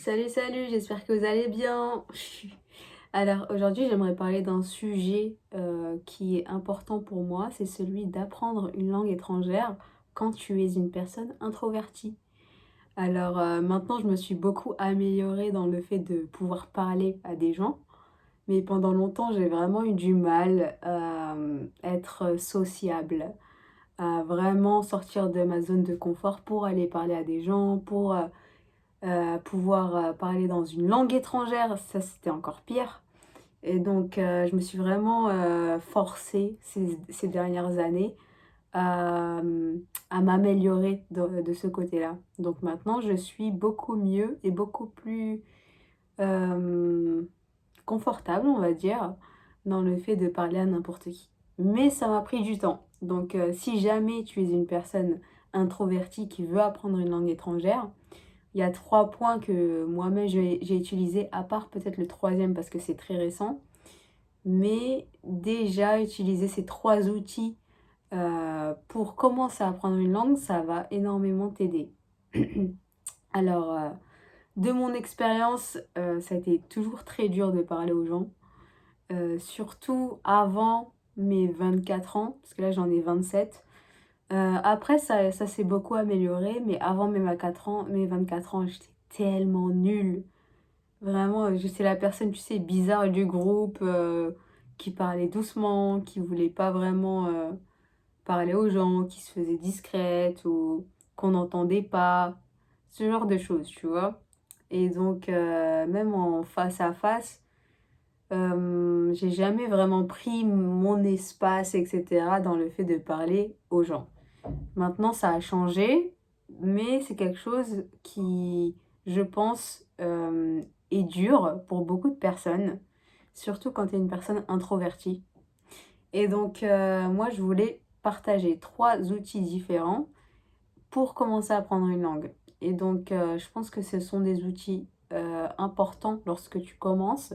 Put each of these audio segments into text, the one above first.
Salut, salut, j'espère que vous allez bien. Alors aujourd'hui, j'aimerais parler d'un sujet qui est important pour moi, c'est celui d'apprendre une langue étrangère quand tu es une personne introvertie. Alors maintenant, je me suis beaucoup améliorée dans le fait de pouvoir parler à des gens, mais pendant longtemps, j'ai vraiment eu du mal à être sociable, à vraiment sortir de ma zone de confort pour aller parler à des gens, pour pouvoir parler dans une langue étrangère, ça c'était encore pire. Et donc je me suis vraiment forcée ces dernières années à m'améliorer de ce côté-là. Donc maintenant je suis beaucoup mieux et beaucoup plus euh, confortable, on va dire, dans le fait de parler à n'importe qui. Mais ça m'a pris du temps. Donc si jamais tu es une personne introvertie qui veut apprendre une langue étrangère, il y a 3 points que moi-même j'ai utilisés, à part peut-être le troisième parce que c'est très récent. Mais déjà, utiliser ces 3 outils pour commencer à apprendre une langue, ça va énormément t'aider. Alors, de mon expérience, ça a été toujours très dur de parler aux gens, surtout avant mes 24 ans, parce que là j'en ai 27. Après, ça s'est beaucoup amélioré, mais avant mes 24 ans, j'étais tellement nulle. Vraiment, j'étais la personne, tu sais, bizarre du groupe, qui parlait doucement, qui voulait pas vraiment parler aux gens, qui se faisait discrète ou qu'on n'entendait pas. Ce genre de choses, tu vois. Et donc, même en face à face, j'ai jamais vraiment pris mon espace, etc., dans le fait de parler aux gens. Maintenant, ça a changé, mais c'est quelque chose qui, je pense, est dur pour beaucoup de personnes, surtout quand tu es une personne introvertie. Et donc, moi, je voulais partager 3 outils différents pour commencer à apprendre une langue. Et donc, je pense que ce sont des outils importants lorsque tu commences,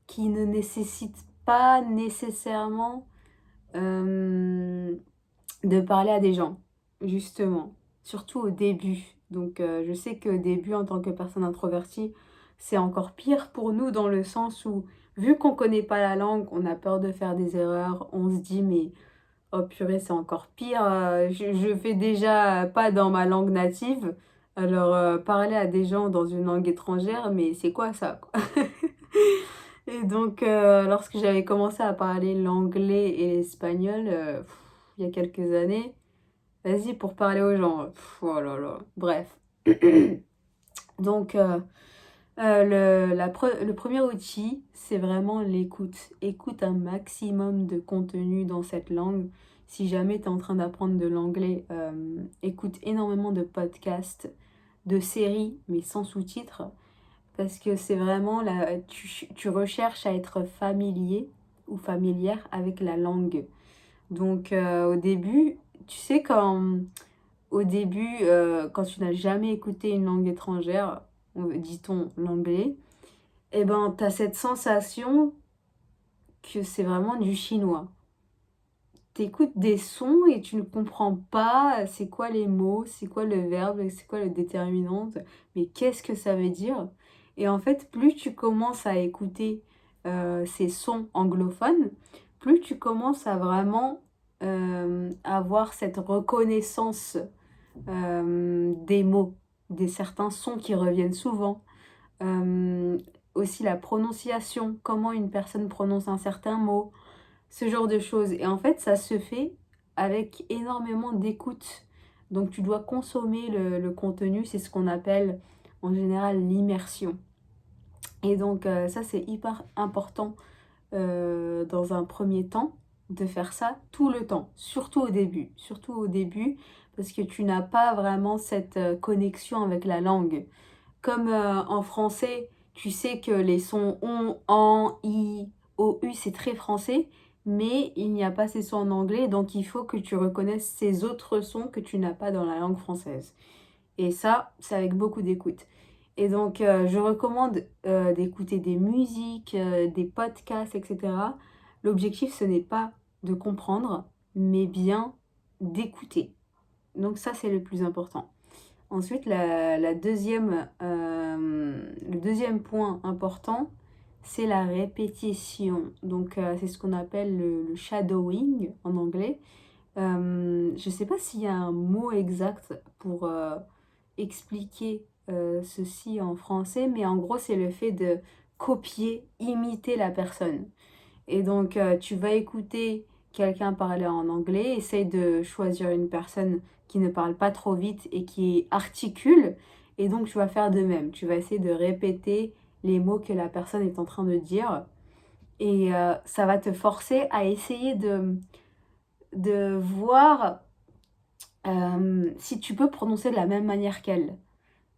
qui ne nécessitent pas nécessairement euh, de parler à des gens, justement, surtout au début. Donc, je sais qu'au début, en tant que personne introvertie, c'est encore pire pour nous dans le sens où, vu qu'on connaît pas la langue, on a peur de faire des erreurs, on se dit, mais oh purée, c'est encore pire, je fais déjà pas dans ma langue native, alors parler à des gens dans une langue étrangère, mais c'est quoi ça, quoi. Et donc, lorsque j'avais commencé à parler l'anglais et l'espagnol, il y a quelques années, vas-y, pour parler aux gens. Oh là là. Bref. Donc, le premier outil, c'est vraiment l'écoute. Écoute un maximum de contenu dans cette langue. Si jamais tu es en train d'apprendre de l'anglais, écoute énormément de podcasts, de séries, mais sans sous-titres. Parce que c'est vraiment là, tu recherches à être familier ou familière avec la langue. Donc, au début, tu sais, au début, quand tu n'as jamais écouté une langue étrangère, dit-on l'anglais, eh ben, tu as cette sensation que c'est vraiment du chinois. Tu écoutes des sons et tu ne comprends pas c'est quoi les mots, c'est quoi le verbe, c'est quoi le déterminant, mais qu'est-ce que ça veut dire? Et en fait, plus tu commences à écouter ces sons anglophones, plus tu commences à vraiment avoir cette reconnaissance des mots, des certains sons qui reviennent souvent. Euh, Aussi la prononciation, comment une personne prononce un certain mot, ce genre de choses. Et en fait, ça se fait avec énormément d'écoute. Donc tu dois consommer le contenu, c'est ce qu'on appelle en général l'immersion. Et donc ça, c'est hyper important dans un premier temps de faire ça tout le temps, surtout au début, parce que tu n'as pas vraiment cette connexion avec la langue. Comme en français, tu sais que les sons on, en, i, o, u, c'est très français, mais il n'y a pas ces sons en anglais, donc il faut que tu reconnaisses ces autres sons que tu n'as pas dans la langue française. Et ça, c'est avec beaucoup d'écoute. Et donc, je recommande d'écouter des musiques, des podcasts, etc. L'objectif, ce n'est pas de comprendre, mais bien d'écouter. Donc ça, c'est le plus important. Ensuite, la deuxième le deuxième point important, c'est la répétition. Donc, c'est ce qu'on appelle le shadowing en anglais. Je ne sais pas s'il y a un mot exact pour expliquer ceci en français, mais en gros, c'est le fait de copier, imiter la personne. Et donc, tu vas écouter quelqu'un parler en anglais, essaye de choisir une personne qui ne parle pas trop vite et qui articule, et donc tu vas faire de même. Tu vas essayer de répéter les mots que la personne est en train de dire, et ça va te forcer à essayer de voir si tu peux prononcer de la même manière qu'elle.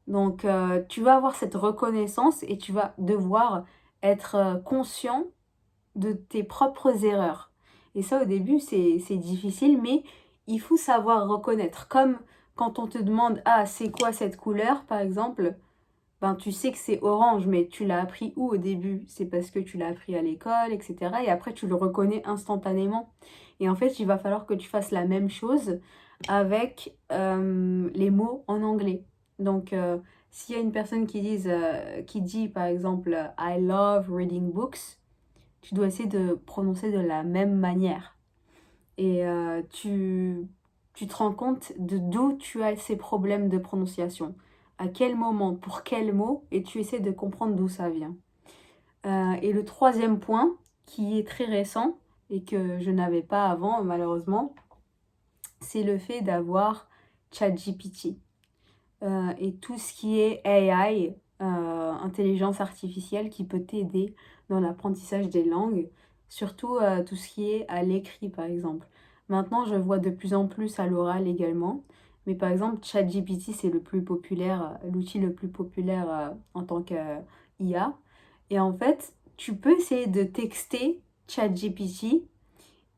Donc, tu vas avoir cette reconnaissance et tu vas devoir être conscient de tes propres erreurs. Et ça, au début, c'est difficile, mais il faut savoir reconnaître. Comme quand on te demande, ah, c'est quoi cette couleur, par exemple, ben, tu sais que c'est orange, mais tu l'as appris où au début? C'est parce que tu l'as appris à l'école, etc. Et après, tu le reconnais instantanément. Et en fait, il va falloir que tu fasses la même chose avec les mots en anglais. Donc, s'il y a une personne qui dit, par exemple, I love reading books, tu dois essayer de prononcer de la même manière. Et tu te rends compte de d'où tu as ces problèmes de prononciation. À quel moment, pour quel mot, et tu essaies de comprendre d'où ça vient. Et le troisième point, qui est très récent et que je n'avais pas avant, malheureusement, c'est le fait d'avoir ChatGPT et tout ce qui est AI, intelligence artificielle, qui peut t'aider dans l'apprentissage des langues, surtout tout ce qui est à l'écrit par exemple. Maintenant, je vois de plus en plus à l'oral également, mais par exemple, ChatGPT, c'est le plus populaire, l'outil le plus populaire en tant qu'IA. Et en fait, tu peux essayer de texter ChatGPT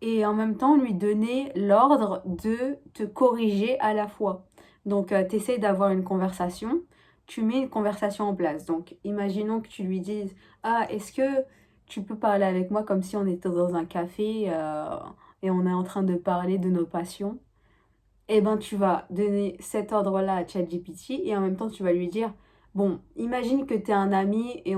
et en même temps lui donner l'ordre de te corriger à la fois. Donc, tu essaies d'avoir une conversation, tu mets une conversation en place. Donc, imaginons que tu lui dises, ah, est-ce que tu peux parler avec moi comme si on était dans un café et on est en train de parler de nos passions? Eh ben, tu vas donner cet ordre-là à ChatGPT et en même temps, tu vas lui dire, bon, imagine que tu es un ami et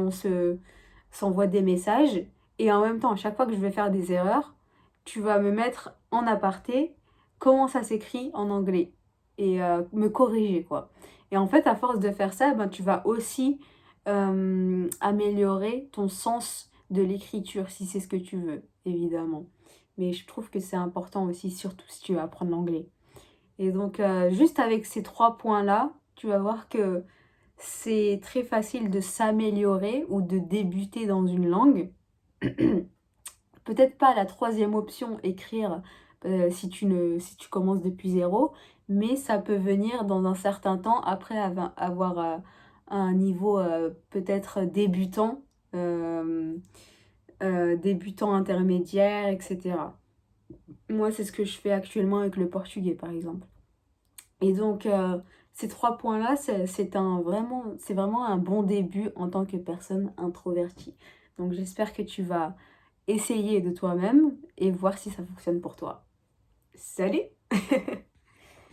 s'envoie des messages et en même temps, à chaque fois que je vais faire des erreurs, tu vas me mettre en aparté comment ça s'écrit en anglais et me corriger, quoi. Et en fait, à force de faire ça, ben, tu vas aussi améliorer ton sens de l'écriture, si c'est ce que tu veux, évidemment. Mais je trouve que c'est important aussi, surtout si tu veux apprendre l'anglais. Et donc, juste avec ces trois points-là, tu vas voir que c'est très facile de s'améliorer ou de débuter dans une langue. Peut-être pas la troisième option, écrire, si tu commences depuis zéro, mais ça peut venir dans un certain temps après avoir un niveau peut-être débutant, euh, débutant intermédiaire, etc. Moi, c'est ce que je fais actuellement avec le portugais, par exemple. Et donc, ces trois points-là, c'est vraiment un bon début en tant que personne introvertie. Donc, j'espère que tu vas essayer de toi-même et voir si ça fonctionne pour toi. Salut!